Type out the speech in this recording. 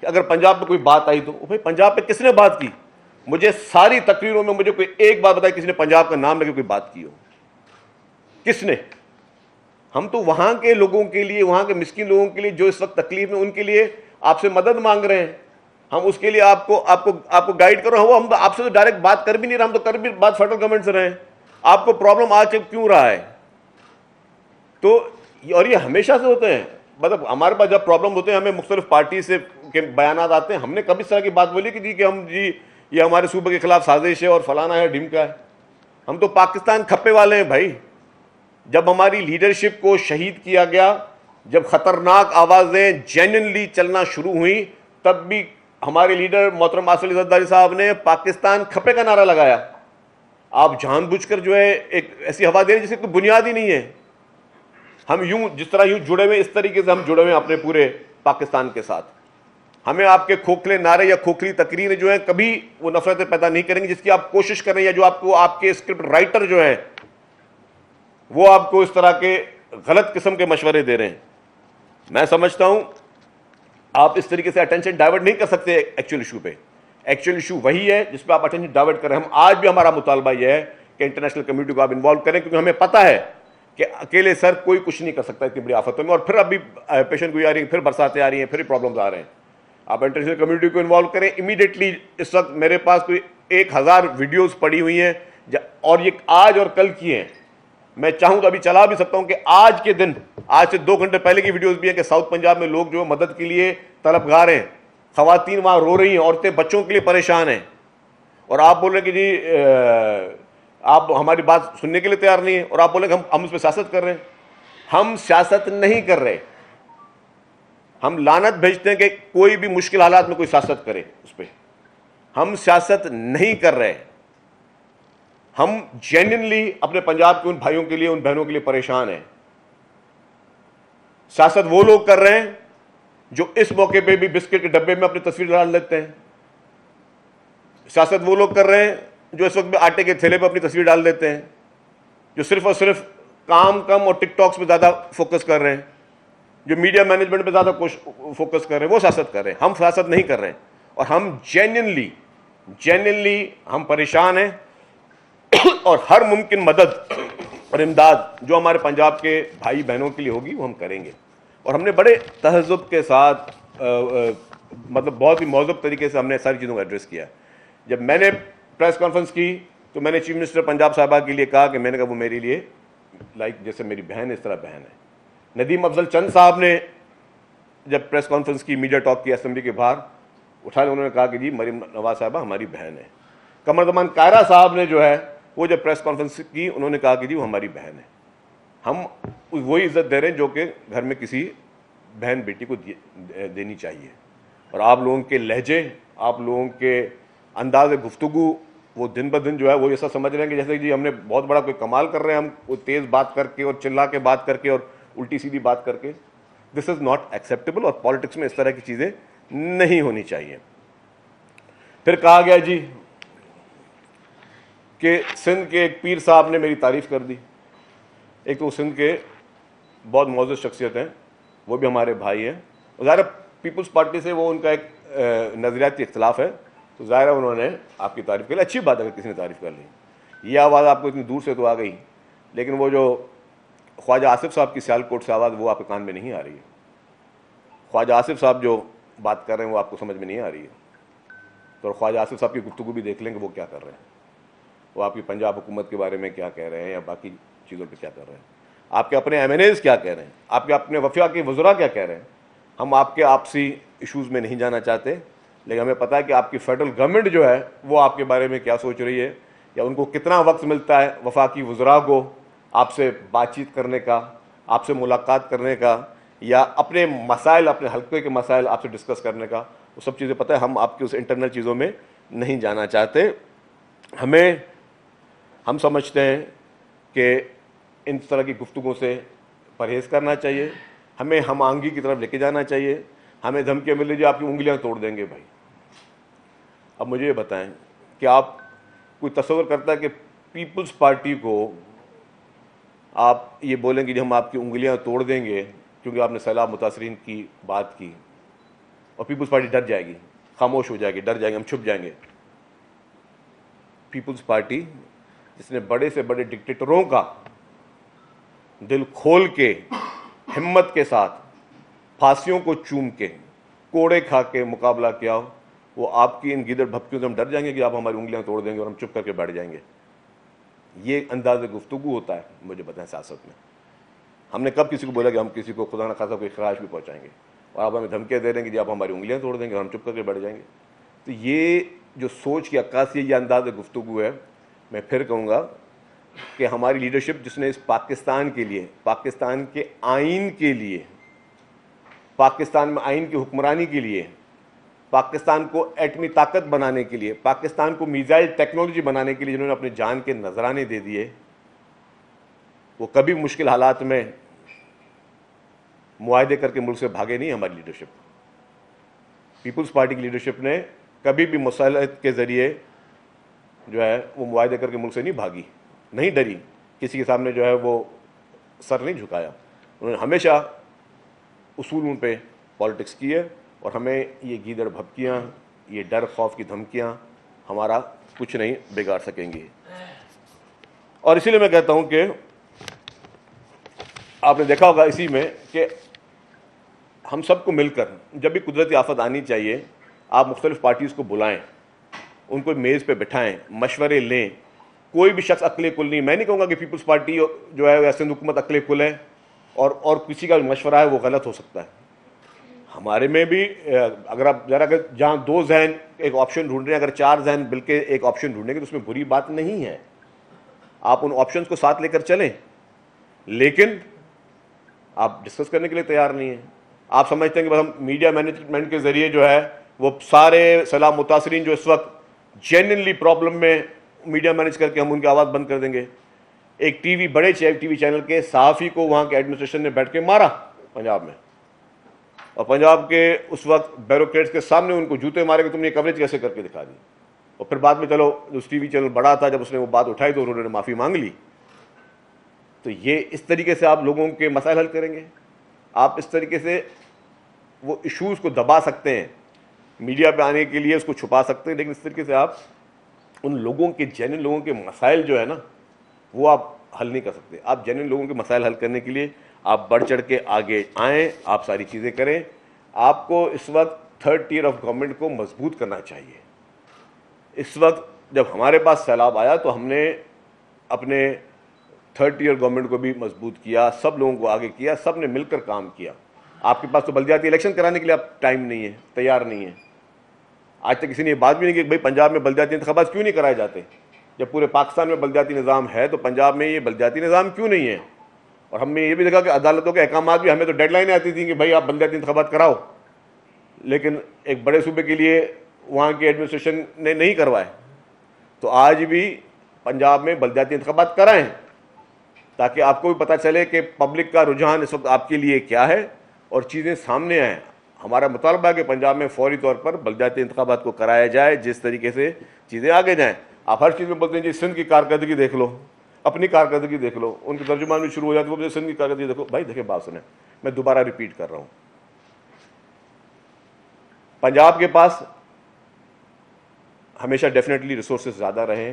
कि अगर पंजाब में कोई बात आई तो भाई पंजाब पे किसने बात की? मुझे सारी तकरीरों में मुझे कोई एक बात बताई किसी ने पंजाब का नाम लेके कोई बात की हो? किसने? हम तो वहां के लोगों के लिए, वहां के मिस्किन लोगों के लिए जो इस वक्त तकलीफ में, उनके लिए आपसे मदद मांग रहे हैं। हम उसके लिए आपको आपको आपको गाइड कर रहे हो। हम आपसे तो डायरेक्ट बात कर भी नहीं रहे, हम तो कर भी बात फेडरल गवर्नमेंट से रहे हैं। आपको प्रॉब्लम आज क्यों रहा है? तो और ये हमेशा से होते हैं, मतलब हमारे पास जब प्रॉब्लम होते हैं हमें मुख्तलिफ पार्टी से के बयानात आते हैं। हमने कभी इस तरह की बात बोली कि जी कि हम जी ये हमारे सूबे के खिलाफ साजिश है और फलाना है ढिमका है? हम तो पाकिस्तान खप्पे वाले हैं भाई। जब हमारी लीडरशिप को शहीद किया गया, जब खतरनाक आवाजें जेन्युइनली चलना शुरू हुई, तब भी हमारे लीडर मोहतरम आसिफ अली जरदारी साहब ने पाकिस्तान खप्पे का नारा लगाया। आप जानबूझकर जो है एक ऐसी हवा दे रहे जिसकी कोई बुनियाद ही नहीं है। हम यूं जिस तरह यूं जुड़े हुए, इस तरीके से हम जुड़े हुए अपने पूरे पाकिस्तान के साथ। हमें आपके खोखले नारे या खोखली तकरीरें जो है कभी वो नफरतें पैदा नहीं करेंगे जिसकी आप कोशिश कर रहे हैं, या जो आपको आपके स्क्रिप्ट राइटर जो है वो आपको इस तरह के गलत किस्म के मशवरे दे रहे हैं। मैं समझता हूं आप इस तरीके से अटेंशन डाइवर्ट नहीं कर सकते एक्चुअल इशू पे। एक्चुअल इशू वही है जिस पे आप अटेंशन डाइवर्ट कर रहे हैं। हम आज भी हमारा मुतालबा यह है कि इंटरनेशनल कम्युनिटी को आप इन्वॉल्व करें, क्योंकि हमें पता है कि अकेले सर कोई कुछ नहीं कर सकता इतनी बड़ी आफतों में। और फिर अभी पेशेंट गोई आ रही है, फिर बरसातें आ रही हैं, फिर प्रॉब्लम्स आ रहे हैं। आप इंटरनेशनल कम्युनिटी को इन्वॉल्व करें इमीडिएटली। इस वक्त मेरे पास कोई 1000 वीडियोस पड़ी हुई हैं और ये आज और कल की हैं। मैं चाहूं तो अभी चला भी सकता हूं कि आज के दिन, आज से 2 घंटे पहले की वीडियोस भी हैं कि साउथ पंजाब में लोग जो मदद के लिए तलबगार हैं। खवातीन वहां रो रही हैं, औरतें बच्चों के लिए परेशान हैं, और आप बोल रहे हैं कि जी आप हमारी बात सुनने के लिए तैयार नहीं है, और आप बोल रहे हैं हम उस पर सियासत कर रहे हैं। हम सियासत नहीं कर रहे, हम लानत भेजते हैं कि कोई भी मुश्किल हालात में कोई सियासत करे उस पर। हम सियासत नहीं कर रहे, हम जेन्युइनली अपने पंजाब के उन भाइयों के लिए, उन बहनों के लिए परेशान हैं। सियासत वो लोग कर रहे हैं जो इस मौके पे भी बिस्किट के डब्बे में अपनी तस्वीर डाल लेते हैं। सियासत वो लोग कर रहे हैं जो इस वक्त में आटे के थैले पर अपनी तस्वीर डाल देते हैं, जो सिर्फ और सिर्फ काम कम और टिकटॉक्स पे ज़्यादा फोकस कर रहे हैं, जो मीडिया मैनेजमेंट पे ज़्यादा फोकस कर रहे हैं, वो सियासत कर रहे हैं। हम सियासत नहीं कर रहे हैं, और हम जेन्युइनली हम परेशान हैं और हर मुमकिन मदद और इमदाद जो हमारे पंजाब के भाई बहनों के लिए होगी वो हम करेंगे। और हमने बड़े तहज़्ज़ुब के साथ मतलब बहुत ही मौज़ूब तरीके से हमने सारी चीज़ों को एड्रेस किया। जब मैंने प्रेस कॉन्फ्रेंस की तो मैंने चीफ मिनिस्टर पंजाब साहबा के लिए कहा कि मैंने कहा वो मेरे लिए लाइक जैसे मेरी बहन इस तरह बहन है। नदीम अफजल चंद साहब ने जब प्रेस कॉन्फ्रेंस की, मीडिया टॉक की असेंबली के बाहर उठा, उन्होंने कहा कि जी मरीम नवाज साहबा हमारी बहन है। कमरजमान कायरा साहब ने जो है वो जब प्रेस कॉन्फ्रेंस की उन्होंने कहा कि जी वो हमारी बहन है। हम वही इज्जत दे रहे हैं जो कि घर में किसी बहन बेटी को देनी चाहिए। और आप लोगों के लहजे, आप लोगों के अंदाज गुफ्तगू वो दिन ब दिन जो है वो ऐसा समझ रहे हैं कि जैसे कि जी हमने बहुत बड़ा कोई कमाल कर रहे हैं, हम वो तेज़ बात करके और चिल्ला के बात करके और उल्टी सीधी बात करके। दिस इज़ नॉट एक्सेप्टेबल, और पॉलिटिक्स में इस तरह की चीज़ें नहीं होनी चाहिए। फिर कहा गया जी कि सिंध के एक पीर साहब ने मेरी तारीफ़ कर दी। एक तो सिंध के बहुत मौजूद शख्सियत हैं, वो भी हमारे भाई हैं। ज़ाहिर पीपल्स पार्टी से वो उनका एक नज़रियाती इख्तलाफ है, तो ज़ाहिर है उन्होंने आपकी तारीफ़ कर ली। अच्छी बात है अगर किसी ने तारीफ़ कर ली। ये आवाज़ आपको इतनी दूर से तो आ गई, लेकिन वो जो ख्वाजा आसिफ साहब की सियालकोट से आवाज़ वो आपके कान में नहीं आ रही है। ख्वाजा आसिफ साहब जो बात कर रहे हैं वो आपको समझ में नहीं आ रही है। तो ख्वाजा आसिफ साहब की गुफ्तगू भी देख लेंगे वो क्या कर रहे हैं, वो आपकी पंजाब हुकूमत के बारे में क्या कह रहे हैं या बाकी चीज़ों पर क्या कर रहे हैं, आपके अपने MNAs क्या कह रहे हैं, आपके अपने वफा के वज़रा क्या कह रहे हैं। हम आपके आपसी इशूज़ में नहीं जाना चाहते, लेकिन हमें पता है कि आपकी फेडरल गवर्नमेंट जो है वो आपके बारे में क्या सोच रही है, या उनको कितना वक्त मिलता है वफाकी वज़रा को आपसे बातचीत करने का, आपसे मुलाकात करने का, या अपने मसाइल, अपने हल्के के मसाइल आपसे डिस्कस करने का। वो सब चीज़ें पता है। हम आपकी उस इंटरनल चीज़ों में नहीं जाना चाहते। हम समझते हैं कि इन तरह की गुफ्तगू से परहेज़ करना चाहिए। हमें हम आंगी की तरफ लेके जाना चाहिए। हमें धमकियाँ मिल लीजिए आपकी उंगलियां तोड़ देंगे भाई। अब मुझे ये बताएं कि आप कोई तस्वर करता है कि पीपल्स पार्टी को आप ये बोलेंगे कि हम आपकी उंगलियां तोड़ देंगे क्योंकि आपने सैलाब मुतासरीन की बात की, और पीपल्स पार्टी डर जाएगी, खामोश हो जाएगी, डर जाएंगे, हम छुप जाएंगे। पीपल्स पार्टी जिसने बड़े से बड़े डिक्टेटरों का दिल खोल के, हिम्मत के साथ, फांसियों को चूम के, कोड़े खा के मुकाबला किया, वो आपकी इन गीदड़ भपकियों से हम डर जाएंगे कि आप हमारी उंगलियां तोड़ देंगे और हम चुप करके बैठ जाएंगे। ये अंदाज़ गुफ्तगू होता है, मुझे बताएं सियासत में। हमने कब किसी को बोला कि हम किसी को खुदा न खासा कोई ख्राश भी पहुंचाएंगे, और आप हमें धमकियां दे रहे हैं कि आप हमारी उंगलियां तोड़ देंगे और हम चुप करके बैठ जाएंगे। तो ये जो सोच की अक्कासी, ये अंदाज़ गुफ्तगू है। मैं फिर कहूँगा कि हमारी लीडरशिप जिसने इस पाकिस्तान के लिए, पाकिस्तान के आइन के लिए, पाकिस्तान में आइन की हुक्मरानी के लिए, पाकिस्तान को एटमी ताकत बनाने के लिए, पाकिस्तान को मिसाइल टेक्नोलॉजी बनाने के लिए जिन्होंने अपने जान के नजराने दे दिए, वो कभी मुश्किल हालात में मुआहदे करके मुल्क से भागे नहीं। हमारी लीडरशिप, पीपल्स पार्टी की लीडरशिप ने कभी भी मुसालहत के ज़रिए जो है वो मुआहदे करके मुल्क से नहीं भागी, नहीं डरी, किसी के सामने जो है वो सर नहीं झुकाया। उन्होंने हमेशा उसूलों पे पॉलिटिक्स की है, और हमें ये गीदड़ भपकियाँ, ये डर खौफ की धमकियाँ हमारा कुछ नहीं बिगाड़ सकेंगी। और इसीलिए मैं कहता हूँ कि आपने देखा होगा इसी में कि हम सबको मिलकर, जब भी कुदरती आफत आनी चाहिए, आप मुख्तलिफ पार्टीज़ को बुलाएं, उनको मेज़ पे बिठाएं, मशवरे लें। कोई भी शख्स अक्ले कुल नहीं, मैं नहीं कहूँगा कि पीपल्स पार्टी जो है या सिंध हुकूमत अक्ले कुल है और किसी का मशवरा है वो गलत हो सकता है। हमारे में भी अगर आप ज़रा जहाँ दो जहन एक ऑप्शन ढूंढ रहे हैं, अगर चार जहन मिलके एक ऑप्शन ढूंढेंगे तो उसमें बुरी बात नहीं है। आप उन ऑप्शंस को साथ लेकर चलें, लेकिन आप डिस्कस करने के लिए तैयार नहीं हैं। आप समझते हैं कि बस हम मीडिया मैनेजमेंट के ज़रिए जो है वो सारे सलाह मुतासरीन जो इस वक्त जेन्युइनली प्रॉब्लम में, मीडिया मैनेज करके हम उनकी आवाज़ बंद कर देंगे। एक टीवी, बड़े टीवी चैनल के सहाफ़ी को वहाँ के एडमिनिस्ट्रेशन ने बैठ के मारा पंजाब में, और पंजाब के उस वक्त ब्यूरोक्रेट्स के सामने उनको जूते मारे कि तुमने कवरेज कैसे करके दिखा दी। और फिर बाद में चलो उस टीवी चैनल बड़ा था, जब उसने वो बात उठाई तो उन्होंने माफ़ी मांग ली। तो ये इस तरीके से आप लोगों के मसाइल हल करेंगे? आप इस तरीके से वो इश्यूज़ को दबा सकते हैं, मीडिया पे आने के लिए उसको छुपा सकते हैं, लेकिन इस तरीके से आप उन लोगों के, जेन्युइन लोगों के मसाइल जो है ना, वो आप हल नहीं कर सकते। आप जेन्युइन लोगों के मसाइल हल करने के लिए आप बढ़ चढ़ के आगे आएँ, आप सारी चीज़ें करें। आपको इस वक्त थर्ड टियर ऑफ गवर्नमेंट को मजबूत करना चाहिए। इस वक्त जब हमारे पास सैलाब आया तो हमने अपने थर्ड टियर गवर्नमेंट को भी मजबूत किया, सब लोगों को आगे किया, सब ने मिलकर काम किया। आपके पास तो बल्दियाती इलेक्शन कराने के लिए आप टाइम नहीं है, तैयार नहीं है। आज तक किसी ने ये बात भी नहीं की कि भाई पंजाब में बल्दियाती इंतखाबात क्यों नहीं कराए जाते। जब पूरे पाकिस्तान में बल्दियाती निज़ाम है तो पंजाब में ये बल्दियाती निज़ाम क्यों नहीं है। और हमने ये भी देखा कि अदालतों के अहकाम भी, हमें तो डेडलाइन आती थी कि भाई आप बल्दियाती इंतखाबात कराओ, लेकिन एक बड़े सूबे के लिए वहाँ की एडमिनिस्ट्रेशन ने नहीं करवाए। तो आज भी पंजाब में बल्दियाती इंतखाबात कराएं, ताकि आपको भी पता चले कि पब्लिक का रुझान इस वक्त आपके लिए क्या है और चीज़ें सामने आएँ। हमारा मुतालबा है कि पंजाब में फौरी तौर पर बल्दियाती इंतखाबात को कराया जाए, जिस तरीके से चीज़ें आगे जाएँ। आप हर चीज़ में बोलते हैं जी सिंध की कारकर्दगी देख लो, अपनी कारकर्दगी देख लो, उनके तर्जुमान भी शुरू हो जाते, वो सिंध की कारकर्दगी देखो। भाई देखिए, बात सुने, मैं दोबारा रिपीट कर रहा हूँ, पंजाब के पास हमेशा डेफिनेटली रिसोर्सेज ज़्यादा रहे हैं।